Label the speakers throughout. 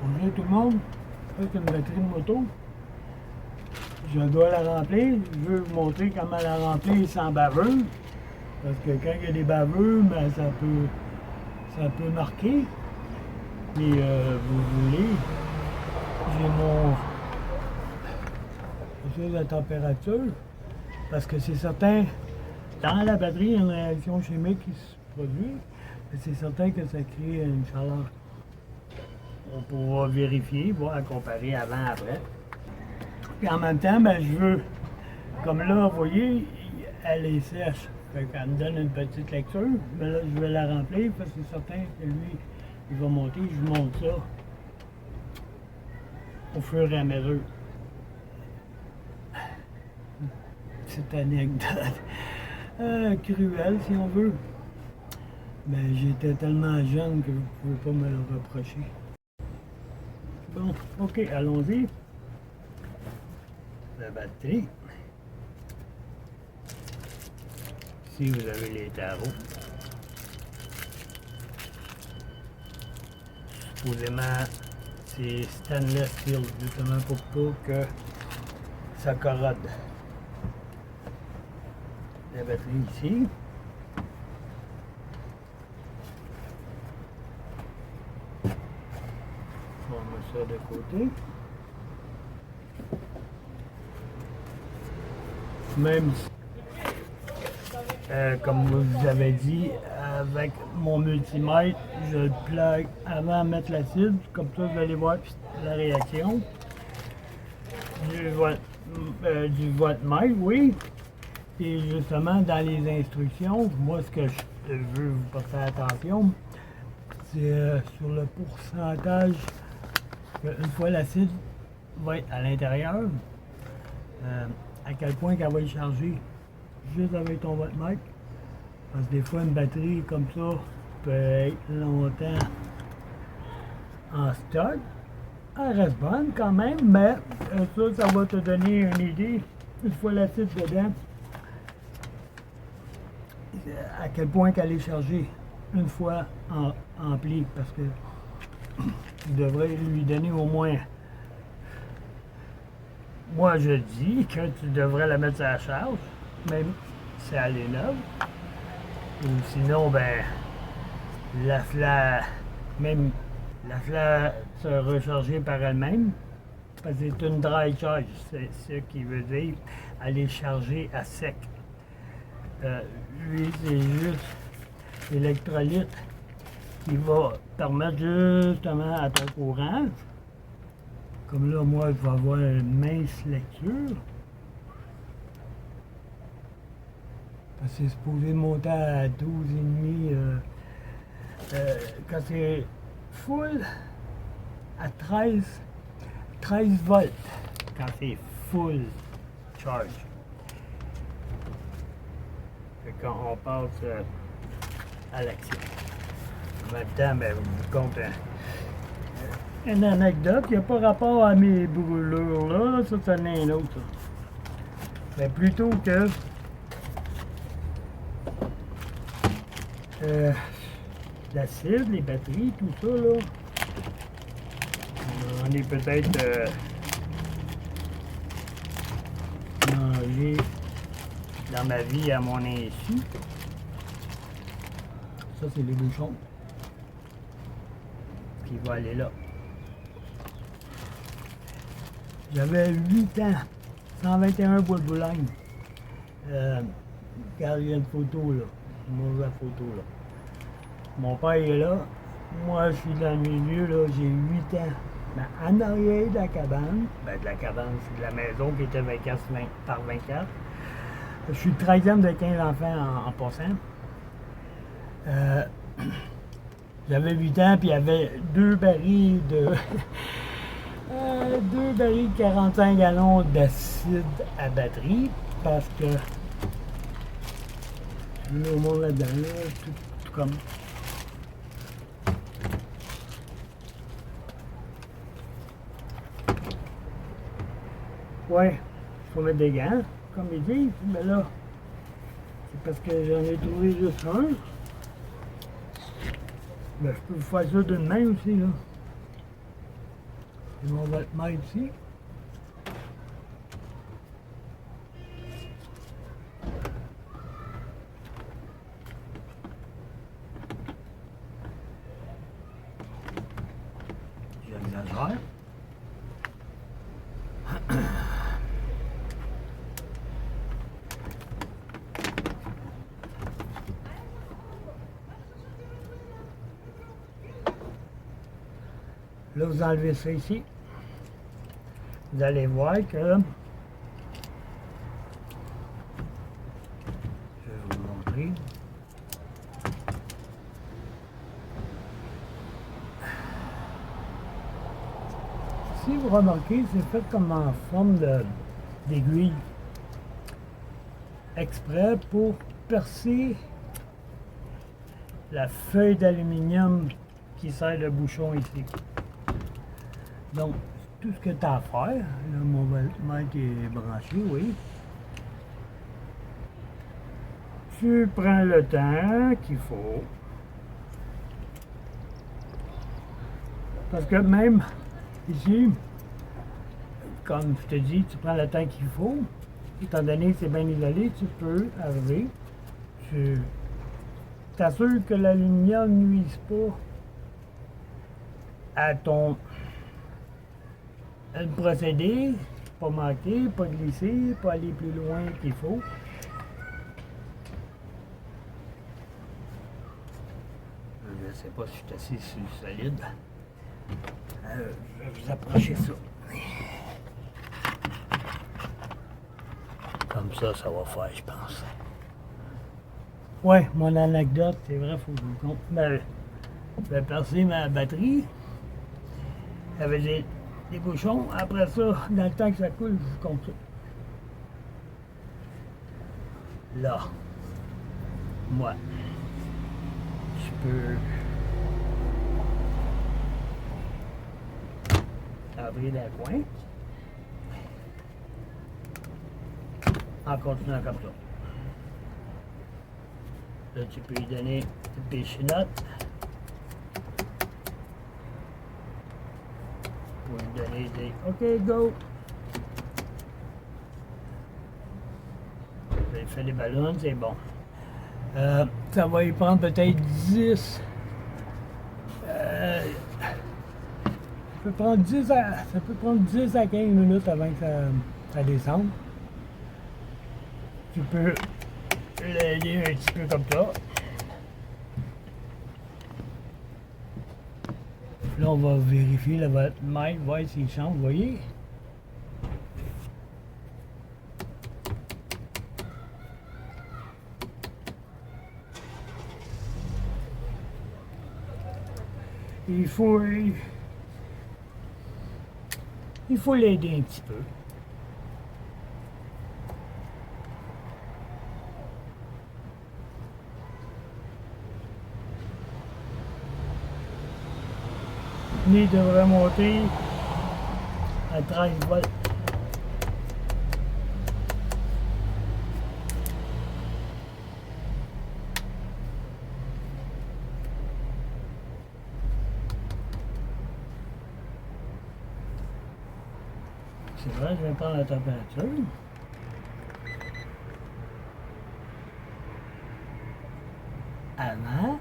Speaker 1: Bonjour tout le monde, c'est une batterie de moto. Je dois la remplir. Je veux vous montrer comment la remplir sans baveux. Parce que quand il y a des baveux, ben, ça peut marquer. Et vous voulez, j'ai mon chose de température. Parce que c'est certain, dans la batterie, il y a une réaction chimique qui se produit. C'est certain que ça crée une chaleur. On pourra vérifier, voir, comparer avant-après. Puis en même temps, ben, je veux, comme là, vous voyez, elle est sèche. Fait qu'elle me donne une petite lecture. Mais là, je vais la remplir parce que c'est certain que lui, il va monter. Je vous montre ça au fur et à mesure. Petite anecdote cruelle, si on veut. Mais j'étais tellement jeune que vous ne pouvez pas me le reprocher. Bon, ok, allons-y. La batterie. Ici, vous avez les tarots. Supposément, c'est stainless steel, justement pour pas que ça corrode. La batterie ici. On met ça de côté. Même si, comme vous avez dit, avec mon multimètre, je le plug avant de mettre l'acide. Comme ça, vous allez voir la réaction du voltmètre, oui. Et justement, dans les instructions, moi, ce que je veux vous porter attention, c'est sur le pourcentage qu'une fois l'acide va être à l'intérieur, à quel point qu'elle va être chargée juste avec ton voltmètre. Parce que des fois, une batterie comme ça peut être longtemps en stock. Elle reste bonne quand même, mais ça va te donner une idée, une fois l'acide dedans, à quel point qu'elle est chargée une fois emplie. Parce que tu devrais lui donner au moins. Moi, je dis que tu devrais la mettre à la charge, même si elle est neuve. Ou sinon, ben, même la flamme se recharger par elle-même. Parce que c'est une dry charge, c'est ce qui veut dire aller charger à sec. Lui, c'est juste l'électrolyte qui va permettre justement à ton courant. Comme là, moi, je vais avoir une mince lecture. Parce que c'est supposé monter à 12,5. Quand c'est full, à 13 volts. Quand c'est full charge. Fait quand on passe à l'action. En même temps, ben, je vous compte une anecdote qui n'a pas rapport à mes brûlures là, ça c'en est un autre. Mais plutôt que l'acide, les batteries, tout ça là, on est peut-être mangé dans ma vie à mon insu. Ça c'est les bouchons qui va aller là. J'avais 8 ans, 121 bois de Boulogne. Regarde, il y a une photo là, une mauvaise photo là. Mon père est là, moi je suis dans le milieu là, j'ai 8 ans. Mais en arrière de la cabane, ben de la cabane, c'est de la maison qui était 24 par 24. Je suis le 13e de 15 enfants en passant. J'avais 8 ans, puis il y avait 2 barils de 2 barils de 45 gallons d'acide à batterie, parce que je mets au monde là-dedans, là, tout comme. Ouais, il faut mettre des gants, comme ils disent, mais là, c'est parce que j'en ai trouvé juste un. Ben, je peux vous faire ça d'une main aussi, là. J'ai mon voltmètre ici. J'exagère. Là, vous enlevez ça ici. Vous allez voir que... Je vais vous montrer. Si vous remarquez, c'est fait comme en forme d'aiguille. Exprès pour percer la feuille d'aluminium qui sert de bouchon ici. Donc, tout ce que tu as à faire, là, mon voltmètre est branché, oui. Tu prends le temps qu'il faut. Parce que même ici, comme je te dis, tu prends le temps qu'il faut. Étant donné que c'est bien isolé, tu peux arriver. Tu t'assures que l'aluminium ne nuise pas à ton procédé, pas manquer, pas glisser, pas aller plus loin qu'il faut. Je ne sais pas si je suis assis sur le solide. Je vais vous approcher ça. Comme ça va faire, je pense. Ouais, mon anecdote, c'est vrai, faut que je vous compte. Je vais percer ma batterie. Il y avait des bouchons. Après ça, dans le temps que ça coule, je vous compte ça. Là, moi, je peux ouvrir le coin en continuant comme ça. Là, tu peux lui donner une péchinotte pour lui donner des OK, go. Il fait les ballons, c'est bon. Ça va y prendre peut-être 10. Ça peut prendre 10 à 15 minutes avant que ça descende. Tu peux l'aider un petit peu comme ça. Là, on va vérifier le voltmètre, voir s'il change, vous voyez? Il faut l'aider un petit peu. Il devrait monter à 13 volts. C'est vrai, je vais prendre la température. Avant.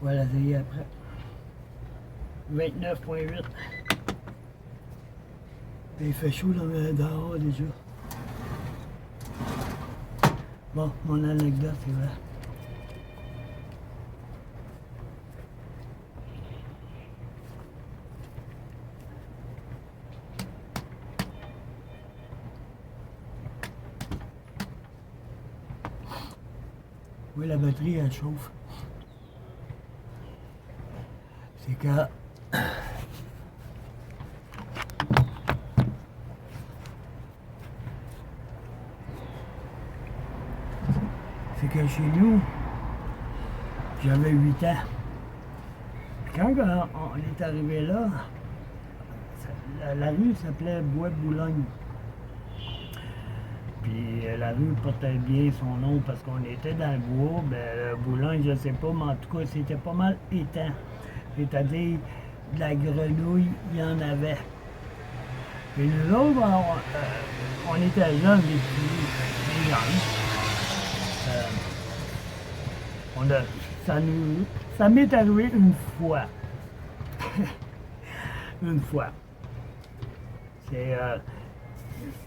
Speaker 1: Voilà, ça y est après. 29,8. Il fait chaud dehors déjà. Bon, mon anecdote, c'est vrai. Oui, la batterie, elle chauffe. C'est que... C'est que chez nous, j'avais 8 ans. Quand on est arrivé là, la rue s'appelait Bois de Boulogne. Puis la rue portait bien son nom parce qu'on était dans le bois. Ben, Boulogne, je ne sais pas, mais en tout cas, c'était pas mal étang. C'est-à-dire, de la grenouille, il y en avait. Et nous autres, on était jeunes, les jeunes. Ça m'est arrivé une fois. Une fois. C'est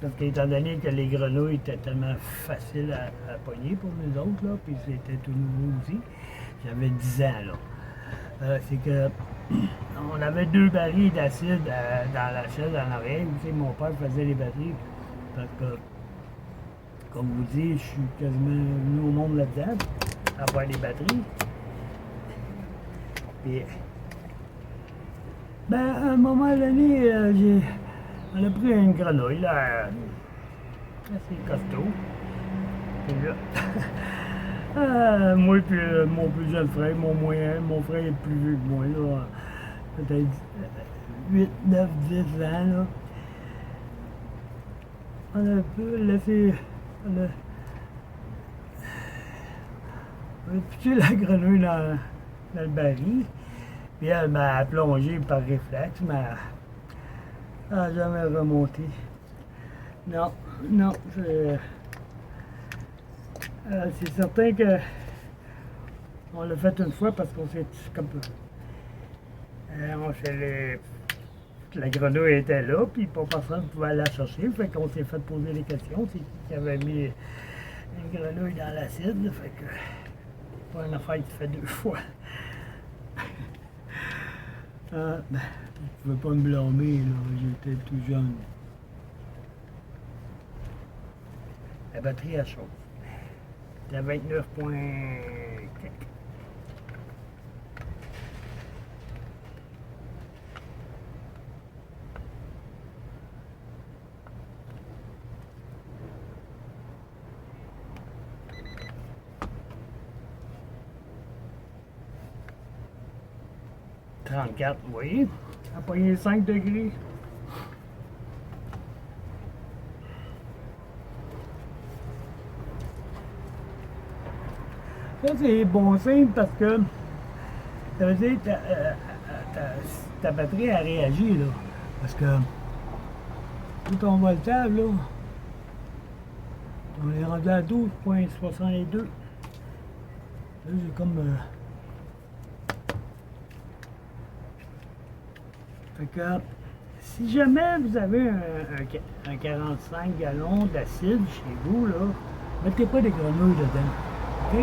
Speaker 1: parce qu'étant donné que les grenouilles étaient tellement faciles à pogner pour nous autres, là, puis c'était tout nouveau aussi, j'avais 10 ans, là. C'est que on avait 2 barils d'acide dans la chaise en arrière. Tu sais, mon père faisait les batteries. Parce que, comme vous dites, je suis quasiment venu au monde là-dedans, à faire les batteries. Puis, ben, à un moment donné, on a pris une grenouille, là, assez costaud. Puis là, moi et mon plus jeune frère, mon frère est plus vieux que moi, là, peut-être 8, 9, 10 ans, là. On a laissé, on a pitché la grenouille dans le baril, puis elle m'a plongé par réflexe, mais elle n'a jamais remonté. Non, non, c'est certain que on l'a fait une fois parce qu'on s'est comme la grenouille était là, puis pas personne ne pouvait aller la chercher, fait qu'on s'est fait poser des questions, c'est qui avait mis une grenouille dans l'acide, fait que c'est pas une affaire qui se fait 2 fois. Ben, je ne veux pas me blâmer, là, j'étais tout jeune. La batterie a chaud. C'était 29 points. 34, oui. À pogner 5 degrés. Ça, c'est bon signe parce que ça veut dire que ta batterie a réagi, là. Parce que tout ton voltage, là, on est rendu à 12,62. Là, j'ai comme... Fait que, si jamais vous avez un 45 gallons d'acide chez vous, là, mettez pas des grenouilles dedans. OK?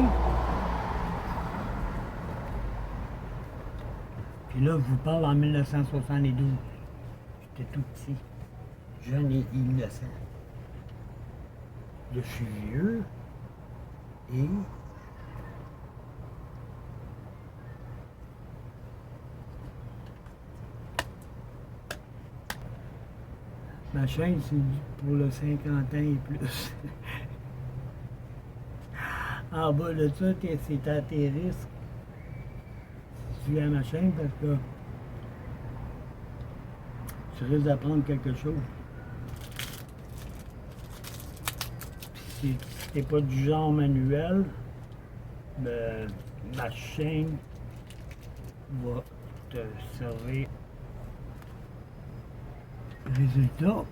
Speaker 1: Puis là, je vous parle en 1972. J'étais tout petit, jeune et innocent. Je suis vieux et ma chaîne, c'est pour le 50 ans et plus. En bas de ça, c'est à tes risques. Si tu es à ma chaîne, parce que tu risques d'apprendre quelque chose. Si tu n'es pas du genre manuel, ben, ma chaîne va te servir. Résultat.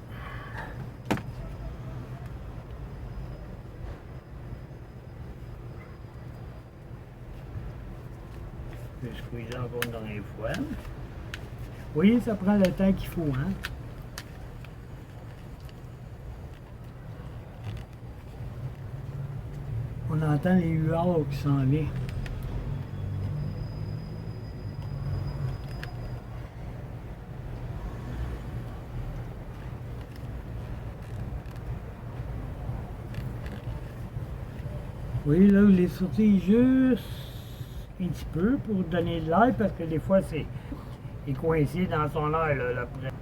Speaker 1: Je vais squeezer encore une dernière fois. Oui, ça prend le temps qu'il faut, hein? On entend les huards qui s'en viennent. Oui, là, je l'ai sorti juste un petit peu pour donner de l'air parce que des fois, c'est coincé dans son air, là, après.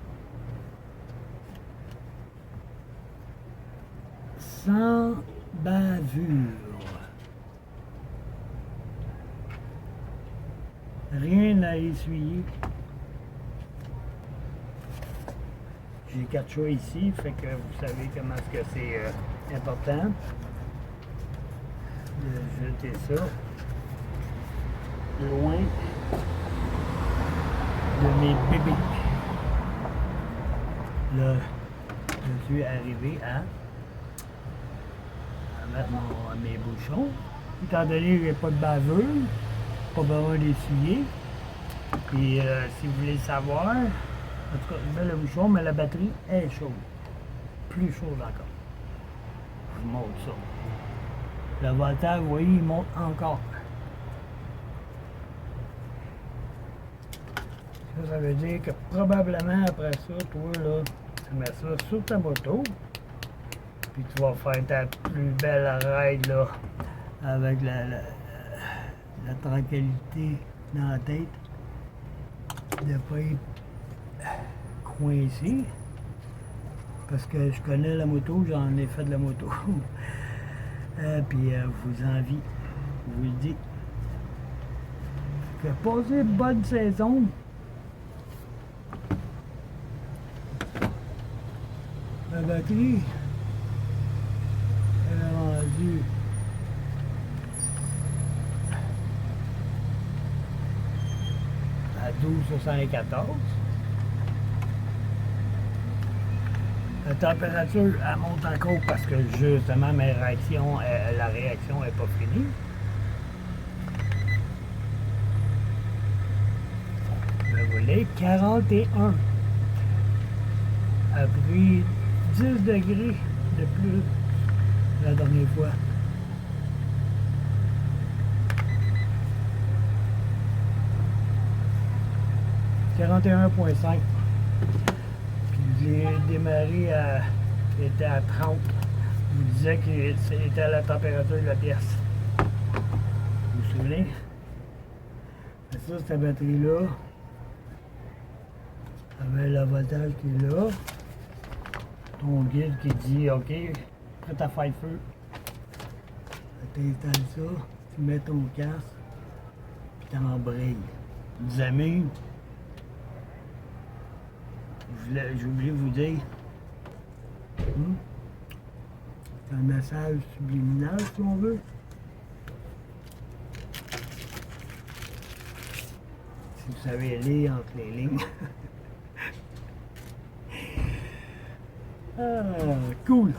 Speaker 1: Sans bavure. Rien à essuyer. J'ai 4 chats ici, fait que vous savez comment est-ce que c'est important de jeter ça loin de mes bébés. Là, je suis arrivé à mettre mes bouchons. Étant donné que j'ai pas de baveux, pas besoin d'essuyer. Puis si vous voulez le savoir, en tout cas, je mets le bouchon, mais la batterie est chaude. Plus chaude encore. Je vous montre ça. Le voltage, vous voyez, il monte encore. Ça veut dire que probablement après ça, toi, là, tu mets ça sur ta moto. Puis tu vas faire ta plus belle ride, là, avec la tranquillité dans la tête. De ne pas être coincé. Parce que je connais la moto, j'en ai fait de la moto. Puis vous envie, je vous le dis. Que passez bonne saison. La batterie est rendue à 12,74. La température, elle monte encore parce que justement la réaction n'est pas finie. Le volet 41 a pris 10 degrés de plus la dernière fois. « 41,5 ». Je l'ai démarré était à 30. Je vous disais que c'était la température de la pièce. Vous vous souvenez? C'est ça, cette batterie-là. Avec le voltage qui est là. Ton guide qui dit OK, prêt à faire le feu. Tu installes ça, tu mets ton casque, puis tu embrayes. Les amis, j'ai oublié de vous dire, c'est un message subliminal si on veut. Si vous savez lire entre les lignes. Ah, cool.